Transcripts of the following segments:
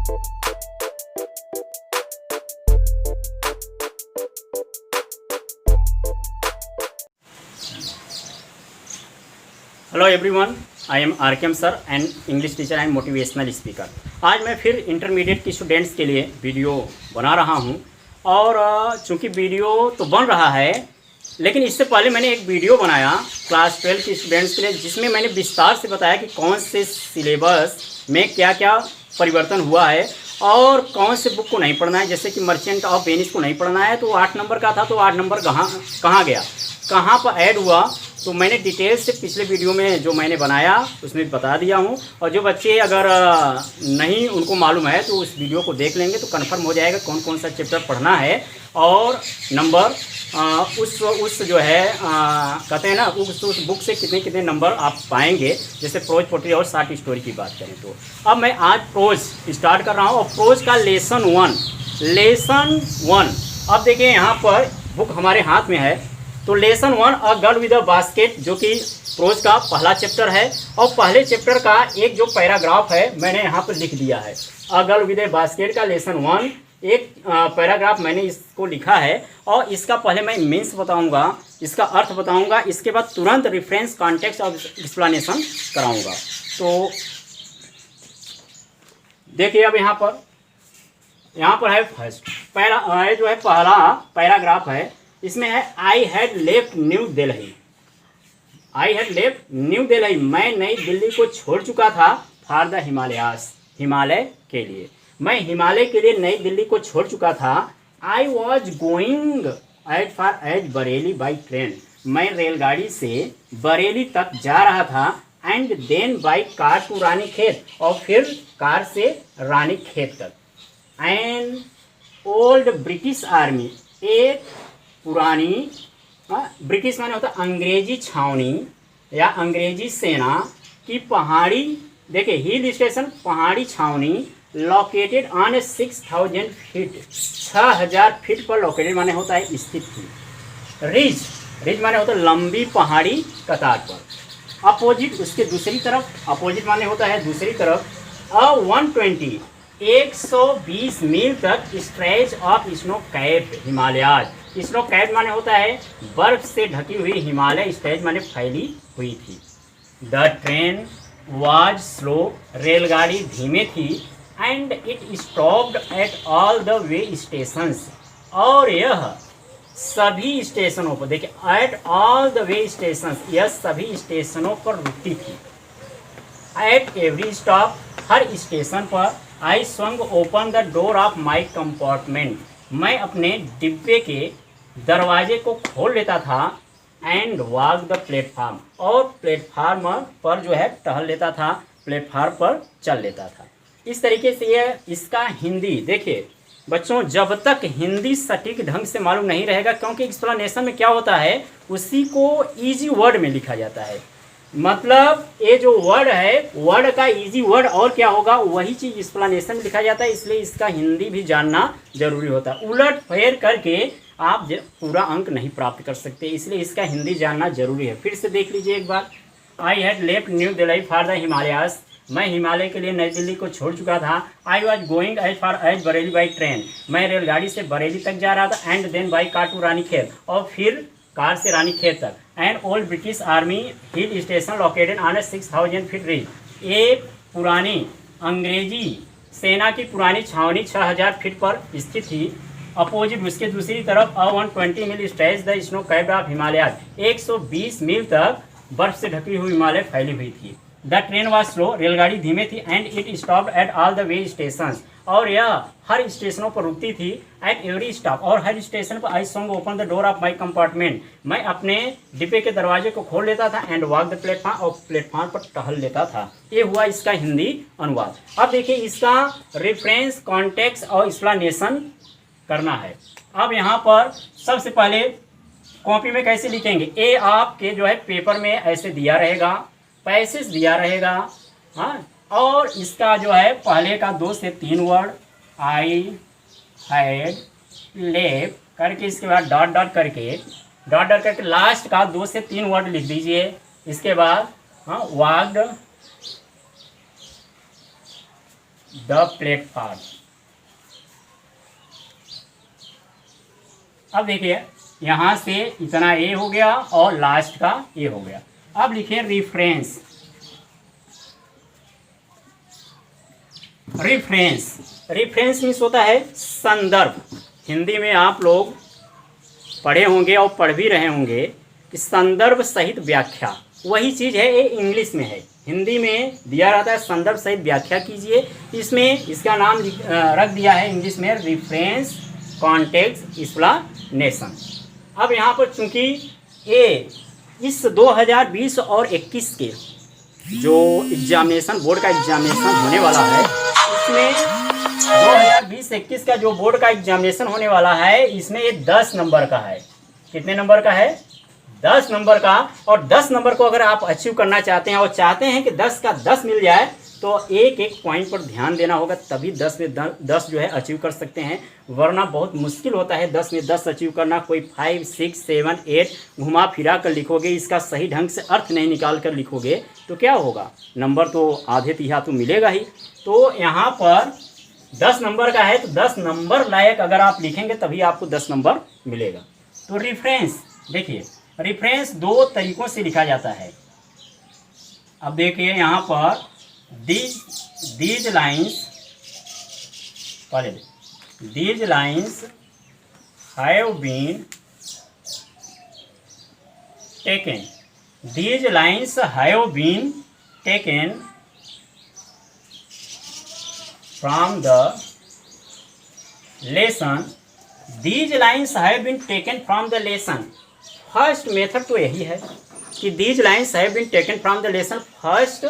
Hello everyone, I am RKM sir and English teacher and motivational speaker. आज मैं फिर intermediate के students के लिए वीडियो बना रहा हूं और चूंकि वीडियो तो बन रहा है, लेकिन इससे पहले मैंने एक वीडियो बनाया क्लास 12 के स्टूडेंट्स के लिए, जिसमें मैंने विस्तार से बताया कि कौन से सिलेबस में क्या क्या परिवर्तन हुआ है और कौन से बुक को नहीं पढ़ना है। जैसे कि मर्चेंट ऑफ वेनिस को नहीं पढ़ना है, तो 8 नंबर का था, तो 8 नंबर कहाँ गया, कहाँ पर ऐड हुआ, तो मैंने डिटेल से पिछले वीडियो में जो मैंने बनाया उसमें बता दिया हूँ। और जो बच्चे अगर नहीं उनको मालूम है तो उस वीडियो को देख लेंगे तो कंफर्म हो जाएगा कौन कौन सा चैप्टर पढ़ना है और नंबर उस जो है कहते हैं ना, उस बुक से कितने कितने नंबर आप पाएंगे। जैसे प्रोज पोट्री और शॉर्ट स्टोरी की बात करें तो अब मैं आज प्रोज स्टार्ट कर रहा हूँ और प्रोज का लेसन वन। अब देखिए यहाँ पर बुक हमारे हाथ में है, तो lesson 1 a girl with a basket जो कि प्रोज का पहला चैप्टर है और पहले चैप्टर का एक जो पैराग्राफ है मैंने यहाँ पर लिख दिया है। A girl with a basket का लेसन 1 एक पैराग्राफ मैंने इसको लिखा है और इसका पहले मैं मीन्स बताऊंगा, इसका अर्थ बताऊंगा, इसके बाद तुरंत रेफरेंस कॉन्टेक्स्ट और एक्सप्लेनेशन कराऊंगा। तो देखिए अब यहाँ पर है फर्स्ट जो है पहला पैराग्राफ है, इसमें है आई had left New Delhi. I had left New Delhi, मैं नई दिल्ली को छोड़ चुका था। फॉर द हिमालयास, हिमालय के लिए, मैं हिमालय के लिए नई दिल्ली को छोड़ चुका था। I was going at far as Bareilly by train, मैं रेलगाड़ी से बरेली तक जा रहा था। And then by car to Ranikhet, और फिर कार से रानीखेत तक। एंड ओल्ड ब्रिटिश आर्मी, एक पुरानी, ब्रिटिश माने होता अंग्रेजी छावनी या अंग्रेजी सेना की पहाड़ी, देखिए हिल स्टेशन, पहाड़ी छावनी, लोकेटेड ऑन 6000 फीट, 6000 फीट पर लोकेटेड माने होता है स्थित थी। रिज माने होता है लंबी पहाड़ी कतार पर। अपोजिट, उसके दूसरी तरफ, अपोजिट माने होता है दूसरी तरफ। 120 मील तक stretch of snow capped Himalayas, snow capped माने होता है बर्फ से ढकी हुई हिमालय, स्टेज माने फैली हुई थी। द ट्रेन वाज स्लो, रेलगाड़ी धीमे थी। And it stopped at all the way stations, और यह सभी स्टेशनों पर, देखिए at all the way stations, यह सभी स्टेशनों पर रुकती थी। एट एवरी स्टॉप, हर स्टेशन पर। I swung open the door of my compartment, मैं अपने डिब्बे के दरवाजे को खोल लेता था। एंड वॉक द प्लेटफार्म, और प्लेटफार्म पर जो है टहल लेता था, प्लेटफार्म पर चल लेता था। इस तरीके से ये इसका हिंदी, देखिए बच्चों जब तक हिंदी सटीक ढंग से मालूम नहीं रहेगा, क्योंकि एक्सप्लेनेशन में क्या होता है उसी को इजी वर्ड में लिखा जाता है। मतलब ये जो वर्ड है, वर्ड का इजी वर्ड और क्या होगा वही चीज़ एक्सप्लेनेशन में लिखा जाता है, इसलिए इसका हिंदी भी जानना जरूरी होता है। उलट फेर करके आप पूरा अंक नहीं प्राप्त कर सकते, इसलिए इसका हिंदी जानना जरूरी है। फिर से देख लीजिए एक बार। I had left New Delhi for the Himalayas, मैं हिमालय के लिए नई दिल्ली को छोड़ चुका था। I was going as far as Bareilly by train, मैं रेलगाड़ी से बरेली तक जा रहा था। And then by car to Ranikhet, और फिर कार से रानीखेत तक। And old British army hill station located on 6000 feet ridge, एक पुरानी अंग्रेजी सेना की पुरानी छावनी 6000 फीट पर स्थित थी। अपोजिट, उसके दूसरी तरफ 120 mile stretch the snow capped of Himalaya, 120 मील तक बर्फ से ढकी हुई हिमालय फैली हुई थी। द ट्रेन वॉज स्लो, रेलगाड़ी धीमे थी। And it stopped at all the way station, और यह हर स्टेशनों पर रुकती थी। एट एवरी स्टॉप, और हर स्टेशन पर। I swung open the door of my compartment, मैं अपने डिब्बे के दरवाजे को खोल लेता था। एंड वॉक द प्लेटफॉर्म, और प्लेटफॉर्म पर टहल लेता था। ये हुआ इसका हिंदी अनुवाद। अब देखिए इसका रेफरेंस कॉन्टेक्स्ट और एक्सप्लेनेशन करना है। अब यहाँ पर सबसे पहले कॉपी में कैसे लिखेंगे, ए आपके जो है पेपर में ऐसे दिया रहेगा, पैसेज दिया रहेगा, हाँ, और इसका जो है पहले का 2 से 3 वर्ड, आई हैड लेफ्ट करके, इसके बाद डॉट डॉट करके लास्ट का 2 से 3 वर्ड लिख दीजिए। इसके बाद हाँ वॉक्ड द प्लेटफॉर्म। अब देखिए यहाँ से इतना ए हो गया और लास्ट का ए हो गया। अब लिखिए रिफरेंस। रिफरेंस मीन्स होता है संदर्भ। हिंदी में आप लोग पढ़े होंगे और पढ़ भी रहे होंगे कि संदर्भ सहित व्याख्या, वही चीज़ है ये इंग्लिश में है। हिंदी में दिया रहता है संदर्भ सहित व्याख्या कीजिए। इसमें इसका नाम रख दिया है इंग्लिश में रेफरेंस कॉन्टेक्स्ट एक्सप्लेनेशन। अब यहाँ पर चूंकि ये इस 2020 और 21 के जो एग्जामिनेशन, बोर्ड का एग्जामिनेशन होने वाला है, इसमें 2020-21 का जो बोर्ड का एग्जामिनेशन होने वाला है, इसमें ये 10 नंबर का है। कितने नंबर का है? 10 नंबर का। और 10 नंबर को अगर आप अचीव करना चाहते हैं और चाहते हैं कि 10 का 10 मिल जाए, तो एक एक पॉइंट पर ध्यान देना होगा, तभी 10 में 10 जो है अचीव कर सकते हैं। वरना बहुत मुश्किल होता है 10 में 10 अचीव करना। कोई 5, 6, 7, 8 घुमा फिरा कर लिखोगे, इसका सही ढंग से अर्थ नहीं निकाल कर लिखोगे तो क्या होगा? नंबर तो आधे तिहा तो मिलेगा ही। तो यहाँ पर 10 नंबर का है, तो 10 नंबर लायक अगर आप लिखेंगे तभी आपको 10 नंबर मिलेगा। तो रेफरेंस देखिए, रेफरेंस 2 तरीकों से लिखा जाता है। अब देखिए यहाँ पर these lines have been taken. These lines have been taken from the lesson. These lines have been taken from the lesson. First method तो यही है कि these lines have been taken from the lesson, first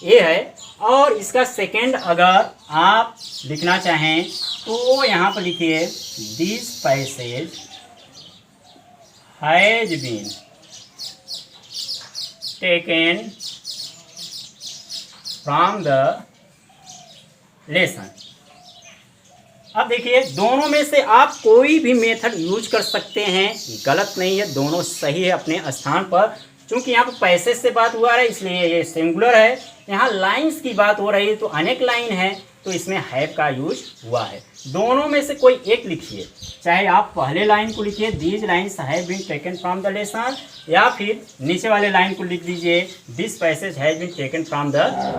ये है। और इसका second अगर आप लिखना चाहें तो यहाँ पर लिखिए this passage has been taken from the lesson. अब देखिए दोनों में से आप कोई भी मेथड यूज कर सकते हैं, गलत नहीं है, दोनों सही है अपने स्थान पर। चूंकि यहाँ पर पैसेज से बात हुआ है इसलिए ये सिंगुलर है, यहाँ लाइंस की बात हो रही है तो अनेक लाइन है, तो इसमें हैव का यूज हुआ है। दोनों में से कोई एक लिखिए, चाहे आप पहले लाइन को लिखिए these lines have been taken from the lesson, या फिर नीचे वाले लाइन को लिख दीजिए this passage has been taken from the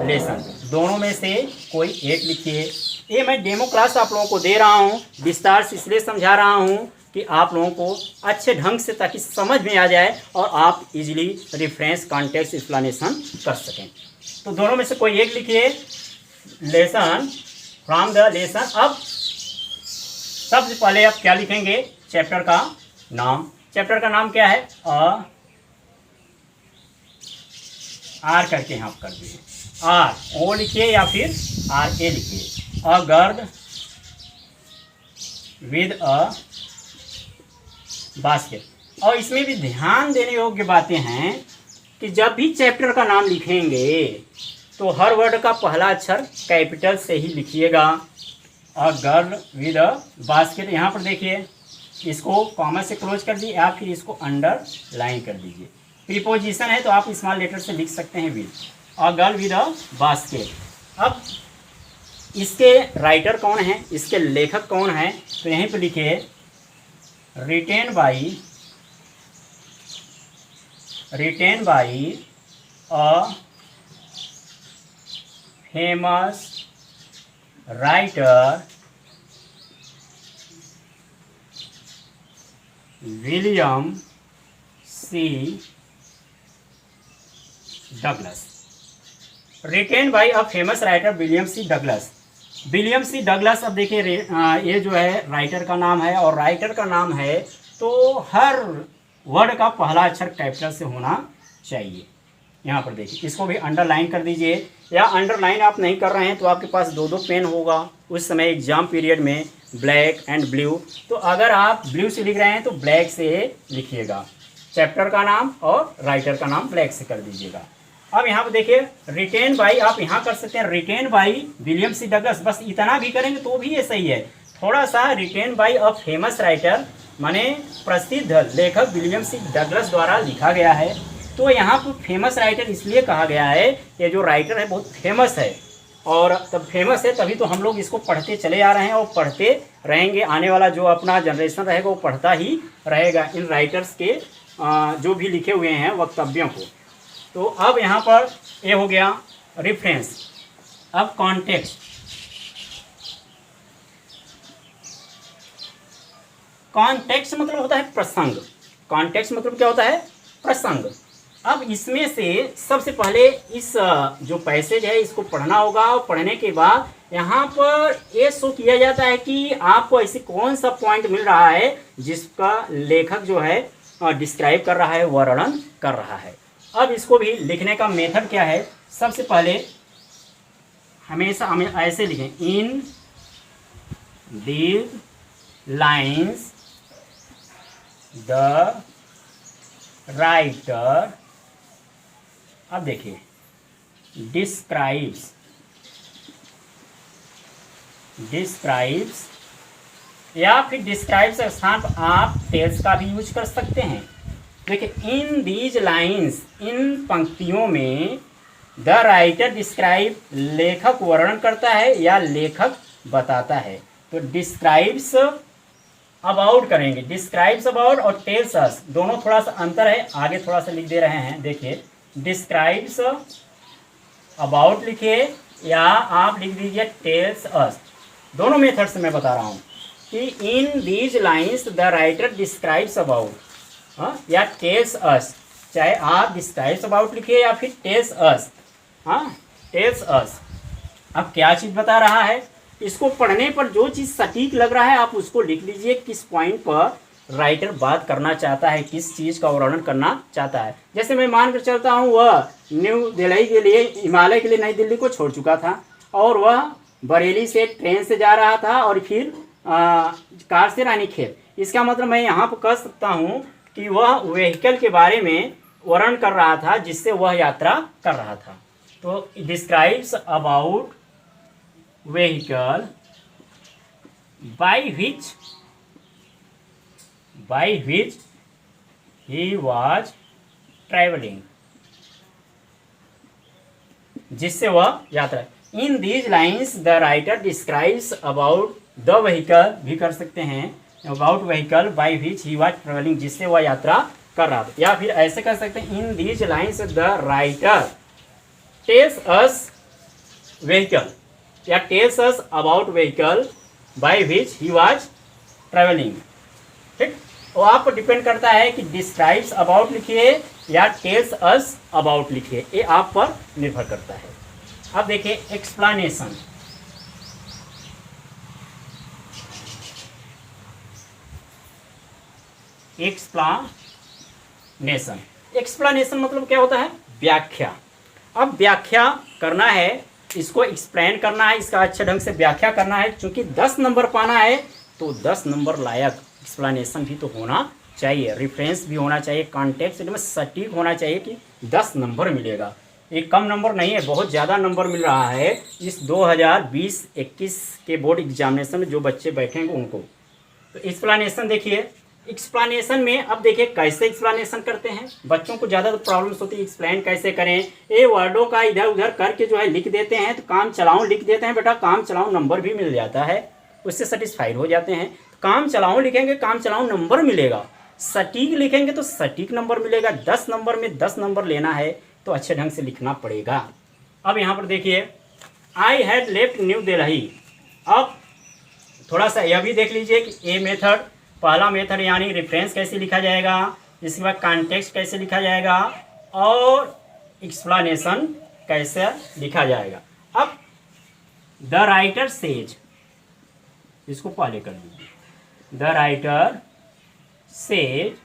lesson. दोनों में से कोई एक लिखिए। ये मैं डेमो क्लास आप लोगों को दे रहा हूँ, विस्तार से इसलिए समझा रहा हूँ कि आप लोगों को अच्छे ढंग से, ताकि समझ में आ जाए और आप इजीली रेफरेंस कॉन्टेक्स्ट एक्सप्लेनेशन कर सकें। तो दोनों में से कोई एक लिखिए, लेसन फ्रॉम द लेसन। अब सबसे पहले आप क्या लिखेंगे? चैप्टर का नाम। चैप्टर का नाम क्या है? आर करके यहाँ कर दीजिए, आर ओ लिखिए या फिर आर ए लिखिए। A girl with a basket. और इसमें भी ध्यान देने योग्य बातें हैं कि जब भी चैप्टर का नाम लिखेंगे तो हर वर्ड का पहला अक्षर कैपिटल से ही लिखिएगा। A girl with a basket, यहाँ पर देखिए इसको कॉमा से क्लोज कर दिए या फिर इसको अंडर लाइन कर दीजिए। प्रीपोजिशन है तो आप स्मॉल लेटर से लिख सकते हैं with. A girl with a basket. अब इसके राइटर कौन है, इसके लेखक कौन है? तो यहीं पर लिखिए written by a famous writer William C. Douglas। written by a famous writer William C. Douglas। William C Douglas. अब देखिए ये जो है राइटर का नाम है, और राइटर का नाम है तो हर वर्ड का पहला अक्षर कैपिटल से होना चाहिए। यहाँ पर देखिए इसको भी अंडरलाइन कर दीजिए, या अंडरलाइन आप नहीं कर रहे हैं तो आपके पास 2-2 पेन होगा उस समय एग्जाम पीरियड में, ब्लैक एंड ब्लू। तो अगर आप ब्लू से लिख रहे हैं तो ब्लैक से लिखिएगा, चैप्टर का नाम और राइटर का नाम ब्लैक से कर दीजिएगा। अब यहाँ पर देखिए रिटेन बाई, आप यहाँ कर सकते हैं written by William C Douglas, बस इतना भी करेंगे तो भी ये सही है। थोड़ा सा written by a famous writer माने प्रसिद्ध लेखक विलियम सी डगलस द्वारा लिखा गया है। तो यहाँ पर फेमस राइटर इसलिए कहा गया है, ये जो राइटर है बहुत फेमस है, और तब फेमस है, तभी तो हम लोग इसको पढ़ते चले आ रहे हैं और पढ़ते रहेंगे। आने वाला जो अपना जनरेशन रहेगा वो पढ़ता ही रहेगा इन राइटर्स के जो भी लिखे हुए हैं वक्तव्यों को। तो अब यहाँ पर ये हो गया रेफरेंस। अब कॉन्टेक्स्ट। कॉन्टेक्स्ट मतलब होता है प्रसंग। कॉन्टेक्स्ट मतलब क्या होता है? प्रसंग। अब इसमें से सबसे पहले इस जो पैसेज है इसको पढ़ना होगा, और पढ़ने के बाद यहाँ पर ये शो किया जाता है कि आपको ऐसे कौन सा पॉइंट मिल रहा है जिसका लेखक जो है डिस्क्राइब कर रहा है, वर्णन कर रहा है। अब इसको भी लिखने का मेथड क्या है? सबसे पहले हमेशा हमें ऐसे लिखें, इन दीज लाइन्स द राइटर, अब देखिए, डिस्क्राइब्स या फिर डिस्क्राइब्स के साथ आप टेल्स का भी यूज कर सकते हैं। देखिए, इन दीज लाइन्स, इन पंक्तियों में द राइटर डिस्क्राइब, लेखक वर्णन करता है या लेखक बताता है। तो डिस्क्राइब्स अबाउट करेंगे, डिस्क्राइब्स अबाउट और टेल्स अस, दोनों थोड़ा सा अंतर है, आगे थोड़ा सा लिख दे रहे हैं। देखिए, डिस्क्राइब्स अबाउट लिखिए या आप लिख दीजिए टेल्स अस। दोनों मेथड से मैं बता रहा हूँ कि इन these lines the writer describes about या टेल्स अस, चाहे आप डिस्क्राइब्स अबाउट लिखिए या फिर टेल्स अस। Tells us. अब क्या चीज़ बता रहा है? इसको पढ़ने पर जो चीज़ सटीक लग रहा है आप उसको लिख लीजिए, किस पॉइंट पर राइटर बात करना चाहता है, किस चीज़ का वर्णन करना चाहता है। जैसे मैं मानकर चलता हूँ, वह न्यू दिल्ली के लिए, हिमालय के लिए नई दिल्ली को छोड़ चुका था और वह बरेली से ट्रेन से जा रहा था और फिर कार से रानीखेत। इसका मतलब मैं यहाँ पर कह सकता हूँ कि वह व्हीकल के बारे में वर्णन कर रहा था जिससे वह यात्रा कर रहा था। तो describes about vehicle by which he was traveling, जिससे वह यात्रा। इन these lines the writer describes about the vehicle भी कर सकते हैं, about vehicle by which he was travelling, जिससे वह यात्रा कर रहा था। या फिर ऐसे कर सकते हैं, in these lines the writer tells us vehicle या tells us about vehicle by which he was travelling. ठीक, और आप पर डिपेंड करता है कि डिस्क्राइब्स अबाउट लिखिए या टेल्स अस अबाउट लिखिए, ये आप पर निर्भर करता है। अब देखिए एक्सप्लेनेशन। एक्सप्लेनेशन मतलब क्या होता है? व्याख्या। अब व्याख्या करना है, इसको एक्सप्लेन करना है, इसका अच्छे ढंग से व्याख्या करना है। चूंकि 10 नंबर पाना है तो 10 नंबर लायक एक्सप्लेनेशन भी तो होना चाहिए, रेफरेंस भी होना चाहिए, कॉन्टेक्स्ट एकदम सटीक होना चाहिए कि 10 नंबर मिलेगा। एक कम नंबर नहीं है, बहुत ज़्यादा नंबर मिल रहा है इस 2020-21 के बोर्ड एग्जामिनेशन में जो बच्चे बैठेंगे उनको। तो एक्सप्लेनेशन देखिए, एक्सप्लेनेशन में अब देखिए कैसे एक्सप्लेनेशन करते हैं। बच्चों को ज़्यादा प्रॉब्लम्स होती है, एक्सप्लेन कैसे करें। ये वर्डों का इधर उधर करके जो है लिख देते हैं, तो काम चलाऊं लिख देते हैं। बेटा काम चलाऊं नंबर भी मिल जाता है, उससे सेटिस्फाइड हो जाते हैं। काम चलाऊं लिखेंगे, काम चलाऊं नंबर मिलेगा। सटीक लिखेंगे तो सटीक नंबर मिलेगा। 10 नंबर में 10 नंबर लेना है तो अच्छे ढंग से लिखना पड़ेगा। अब यहाँ पर देखिए, आई हैड लेफ्ट न्यू दिल्ली। अब थोड़ा सा यह भी देख लीजिए कि ए मेथड, पहला मेथड यानी रेफरेंस कैसे लिखा जाएगा, इसके बाद कॉन्टेक्स्ट कैसे लिखा जाएगा और एक्सप्लेनेशन कैसे लिखा जाएगा। अब द राइटर सेज, इसको पहले कर लीजिए, द राइटर सेज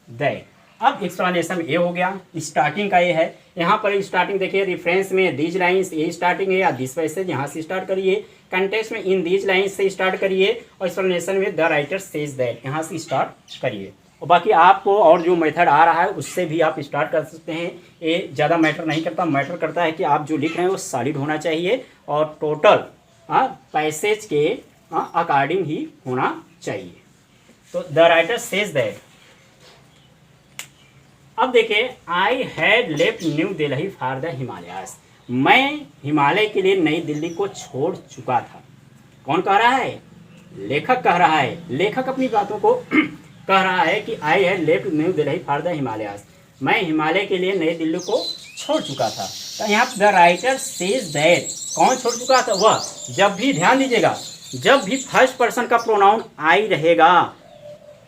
दैट। अब एक्सप्लेनेशन ये हो गया, स्टार्टिंग का ये है। यहाँ पर स्टार्टिंग देखिए, रेफरेंस में दीज लाइन्स ये स्टार्टिंग है या दिस पैसेज यहाँ से स्टार्ट करिए, कंटेक्स्ट में इन दीज लाइन्स से स्टार्ट करिए और एक्सप्लेनेशन में द राइटर सेज दैट यहाँ से स्टार्ट करिए। और बाकी आपको और जो मेथड आ रहा है उससे भी आप स्टार्ट कर सकते हैं। ये ज़्यादा मैटर नहीं करता, मैटर करता है कि आप जो लिख रहे हैं वो सॉलिड होना चाहिए और टोटल पैसेज के अकॉर्डिंग ही होना चाहिए। तो द राइटर सेज दैट। अब देखिए, आई had left New Delhi for the Himalayas. मैं हिमालय के लिए नई दिल्ली को छोड़ चुका था। कौन कह रहा है? लेखक कह रहा है। लेखक अपनी बातों को कह रहा है कि आई had left New Delhi for the Himalayas. मैं हिमालय के लिए नई दिल्ली को छोड़ चुका था। तो यहाँ द राइटर सेज दैट, कौन छोड़ चुका था? वह। जब भी, ध्यान दीजिएगा, जब भी फर्स्ट पर्सन का प्रोनाउन आई रहेगा,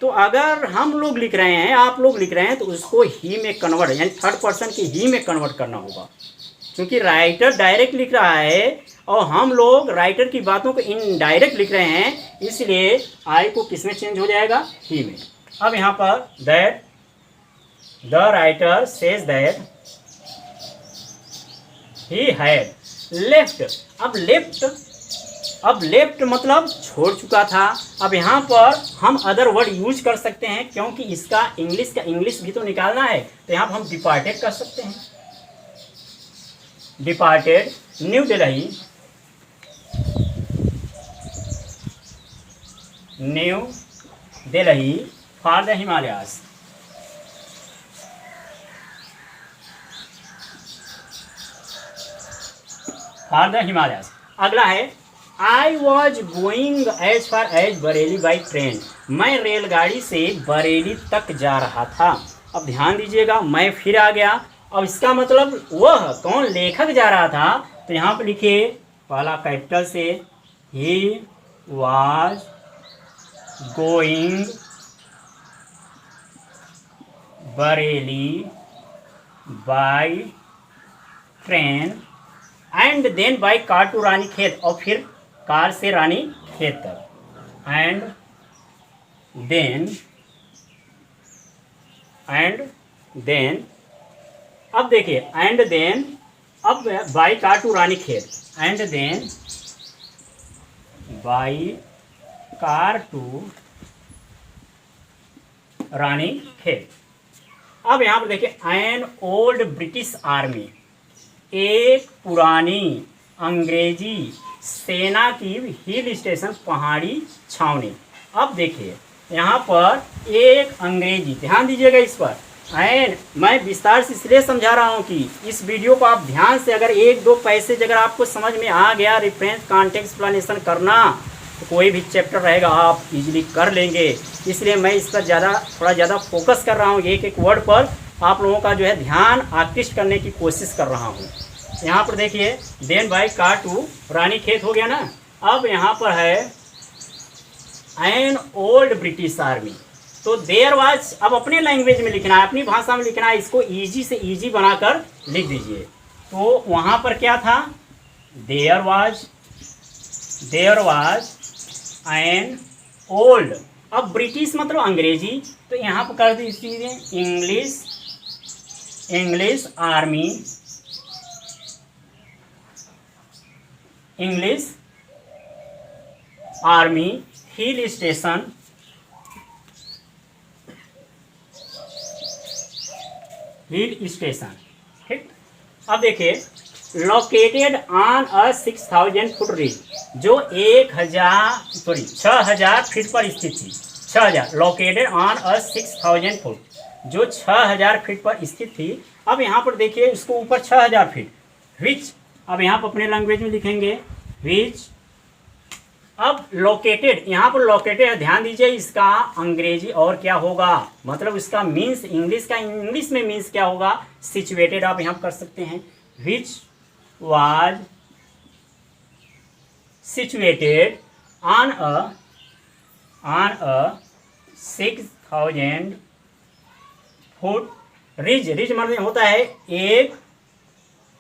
तो अगर हम लोग लिख रहे हैं, आप लोग लिख रहे हैं, तो उसको ही में कन्वर्ट, यानी थर्ड पर्सन के ही में कन्वर्ट करना होगा। क्योंकि राइटर डायरेक्ट लिख रहा है और हम लोग राइटर की बातों को इनडायरेक्ट लिख रहे हैं, इसलिए आई को किस में चेंज हो जाएगा? ही में। अब यहाँ पर that the writer says that he had left. अब लेफ्ट मतलब छोड़ चुका था। अब यहाँ पर हम अदर वर्ड यूज कर सकते हैं, क्योंकि इसका इंग्लिश भी तो निकालना है। तो यहाँ पर हम डिपार्टेड कर सकते हैं। Departed New Delhi, New Delhi for the Himalayas. For the Himalayas. अगला है I was going as far as Bareilly by train. मैं रेलगाड़ी से बरेली तक जा रहा था। अब ध्यान दीजिएगा, मैं फिर आ गया। अब इसका मतलब वह कौन? लेखक जा रहा था। तो यहाँ पर लिखिए पहला कैपिटल से, he was going Bareilly by train and then by car to Ranikhet, और फिर कार से रानीखेत तक। एंड देन अब देखिए, एंड देन, अब by car to Ranikhet, and then by car to Ranikhet. अब यहाँ पर देखिए, एन ओल्ड ब्रिटिश आर्मी, एक पुरानी अंग्रेजी सेना की हिल स्टेशन, पहाड़ी छावनी। अब देखिए यहाँ पर एक अंग्रेजी, ध्यान दीजिएगा इस पर। एंड मैं विस्तार से इसलिए समझा रहा हूँ कि इस वीडियो को आप ध्यान से, अगर एक दो पैसेज अगर आपको समझ में आ गया, रेफरेंस कॉन्टेक्स्ट एक्सप्लेनेशन करना, तो कोई भी चैप्टर रहेगा आप इजीली कर लेंगे। इसलिए मैं इस पर थोड़ा ज़्यादा फोकस कर रहा हूँ, एक एक वर्ड पर आप लोगों का जो है ध्यान आकृष्ट करने की कोशिश कर रहा हूँ। यहाँ पर देखिए, then by car to Ranikhet हो गया ना। अब यहाँ पर है एन ओल्ड ब्रिटिश आर्मी, तो देयर वाज, अब अपने लैंग्वेज में लिखना है, अपनी भाषा में लिखना है, इसको इजी से इजी बनाकर लिख दीजिए। तो वहाँ पर क्या था? There was an old. अब ब्रिटिश मतलब अंग्रेजी, तो यहाँ पर कर दीजिए इंग्लिश आर्मी हिल स्टेशन, ठीक। अब देखिए, located on a 6000 foot ridge, जो 6000 फीट पर स्थित थी। 6000, लोकेटेड ऑन अ 6000 फुट, जो 6000 फीट पर स्थित थी। अब यहाँ पर देखिए, इसको ऊपर 6000 फीट, विच, अब यहाँ पर अपने लैंग्वेज में लिखेंगे विच। अब लोकेटेड, यहाँ पर लोकेटेड है, ध्यान दीजिए, इसका अंग्रेजी और क्या होगा, मतलब इसका मीन्स इंग्लिश में मीन्स क्या होगा? सिचुएटेड। आप यहाँ कर सकते हैं, which was situated on a 6000 foot ridge. Ridge मतलब होता है एक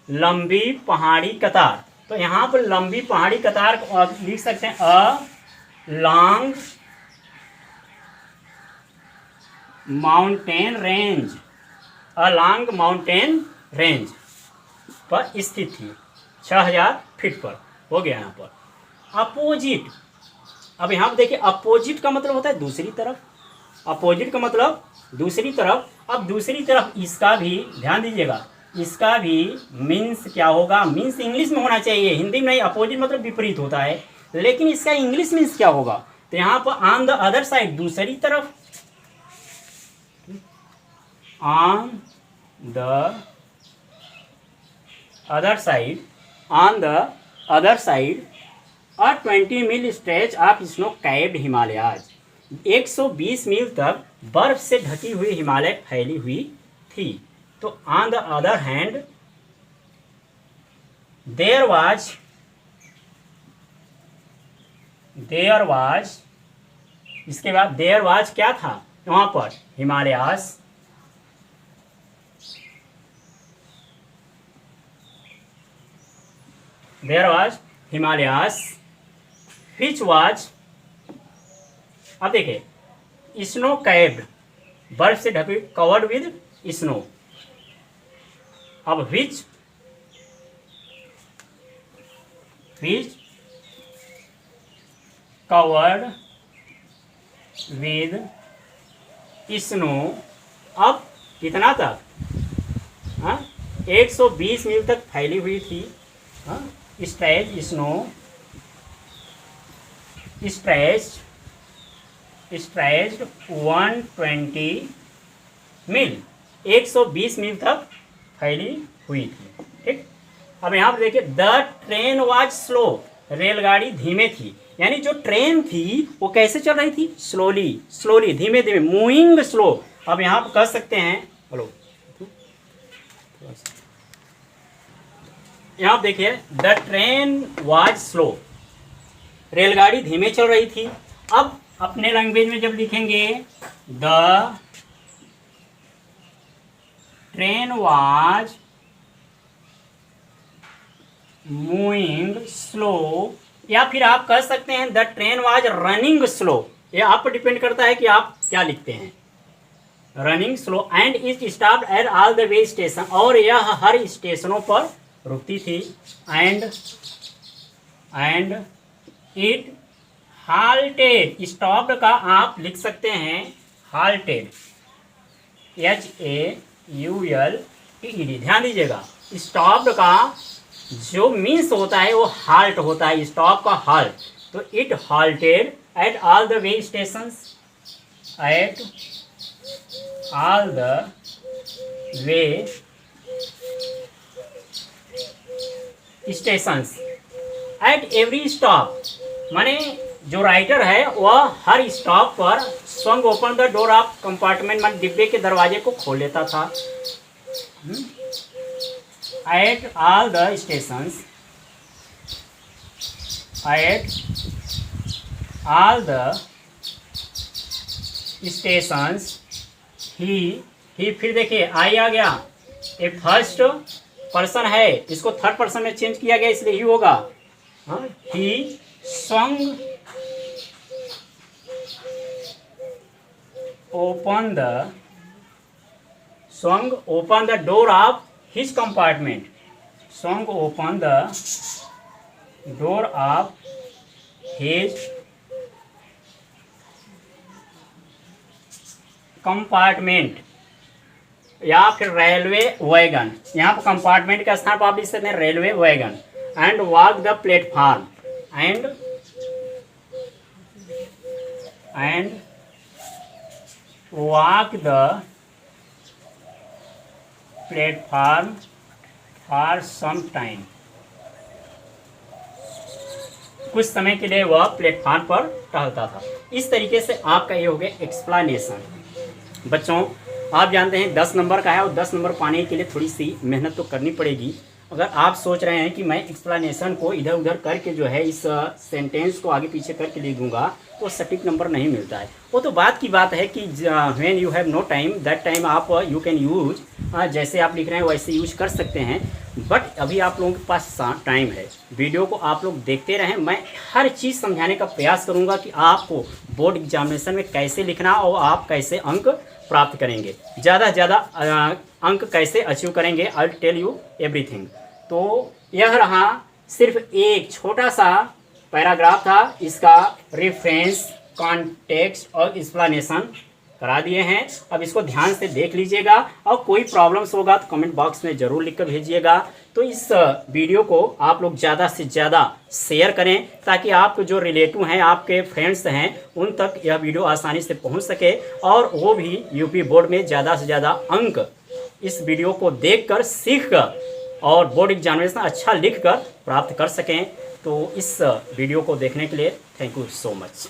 लंबी पहाड़ी कतार। तो यहाँ पर लंबी पहाड़ी कतार को आप लिख सकते हैं अ लॉन्ग माउंटेन रेंज पर स्थित थी, 6000 फीट पर हो गया। यहाँ पर अपोजिट, अब यहाँ पर देखिए, अपोजिट का मतलब होता है दूसरी तरफ। अपोजिट का मतलब दूसरी तरफ। अब दूसरी तरफ इसका भी ध्यान दीजिएगा, इसका भी मीन्स क्या होगा? मीन्स इंग्लिश में होना चाहिए, हिंदी में नहीं। अपोजिट मतलब विपरीत होता है, लेकिन इसका इंग्लिश मीन्स क्या होगा? तो यहाँ पर ऑन द अदर साइड, दूसरी तरफ, on the other side, on the other side, a 20 मील stretch of snow capped Himalayas, 120 मील तक बर्फ से ढकी हुई हिमालय फैली हुई थी। तो on the other hand there was, इसके बाद देयर वाज क्या था वहां पर, Himalayas, there was Himalayas which was, अब देखिए स्नो कैप्ड, बर्फ से ढकी, कवर्ड विद स्नो। अब विच कवर्ड विद स्नो। अब कितना तक, 120 मील तक फैली हुई थी। स्ट्रेच स्नो, स्ट्रेच्ड 120 मील, 120 मील तक फैली हुई थी। ठीक, अब यहाँ पर देखिए द ट्रेन वाज स्लो, रेलगाड़ी धीमे थी, यानी जो ट्रेन थी वो कैसे चल रही थी, स्लोली, धीमे धीमे, मूविंग स्लो। अब यहाँ पर कह सकते हैं, हेलो, यहाँ देखिए द ट्रेन वाज स्लो, रेलगाड़ी धीमे चल रही थी। अब अपने लैंग्वेज में जब लिखेंगे the train was moving slow, या फिर आप कह सकते हैं the train was running slow. ये आप पर डिपेंड करता है कि आप क्या लिखते हैं, running slow. And it stopped at all the way station, और यह हर स्टेशनों पर रुकती थी। एंड इट हाल्टेड, स्टॉप्ड का आप लिख सकते हैं हाल्टेड, HAULTED। ध्यान दीजिएगा स्टॉप्ड का जो मीन्स होता है वो हाल्ट होता है, स्टॉप का हाल्ट। तो it halted at all the way stations, at all the way stations, at every stop, माने जो राइटर है वह हर स्टॉप पर swung open the door of compartment, मान डिब्बे के दरवाजे को खोल लेता था। At all the stations, at all the stations, ही फिर देखिए आई आ गया, एक फर्स्ट पर्सन है, इसको थर्ड पर्सन में चेंज किया गया इसलिए ही होगा। ही swung open the door of his compartment, swung open the door of his compartment, या फिर रेलवे वैगन, यहाँ पर कंपार्टमेंट के स्थान पर आप लिख सकते हैं railway wagon. And walk the platform, and walk the platform for some time, कुछ समय के लिए वह प्लेटफॉर्म पर टहलता था। इस तरीके से आपका ये हो गया एक्सप्लेनेशन। बच्चों आप जानते हैं 10 नंबर का है और 10 नंबर पाने के लिए थोड़ी सी मेहनत तो करनी पड़ेगी। अगर आप सोच रहे हैं कि मैं एक्सप्लेनेशन को इधर उधर करके जो है इस सेंटेंस को आगे पीछे करके लिख दूंगा तो सटीक नंबर नहीं मिलता है। वो तो बात की बात है कि when you have no time that time आप यू कैन यूज, जैसे आप लिख रहे हैं वैसे यूज कर सकते हैं। बट अभी आप लोगों के पास टाइम है, वीडियो को आप लोग देखते रहें। मैं हर चीज़ समझाने का प्रयास करूंगा कि आपको बोर्ड एग्जामिनेशन में कैसे लिखना और आप कैसे अंक प्राप्त करेंगे, ज़्यादा से ज़्यादा अंक कैसे अचीव करेंगे। I will tell you everything. तो यह रहा सिर्फ एक छोटा सा पैराग्राफ था, इसका रेफरेंस, कॉन्टेक्स्ट और एक्सप्लेनेशन करा दिए हैं। अब इसको ध्यान से देख लीजिएगा और कोई प्रॉब्लम्स होगा तो कमेंट बॉक्स में ज़रूर लिख कर भेजिएगा। तो इस वीडियो को आप लोग ज़्यादा से ज़्यादा शेयर करें ताकि आपके जो रिलेटिव हैं, आपके फ्रेंड्स हैं, उन तक यह वीडियो आसानी से पहुंच सके और वो भी यूपी बोर्ड में ज़्यादा से ज़्यादा अंक इस वीडियो को देखकर सीख कर और बोर्ड एग्जामिनेशन अच्छा लिख कर प्राप्त कर सकें। तो इस वीडियो को देखने के लिए थैंक यू सो मच।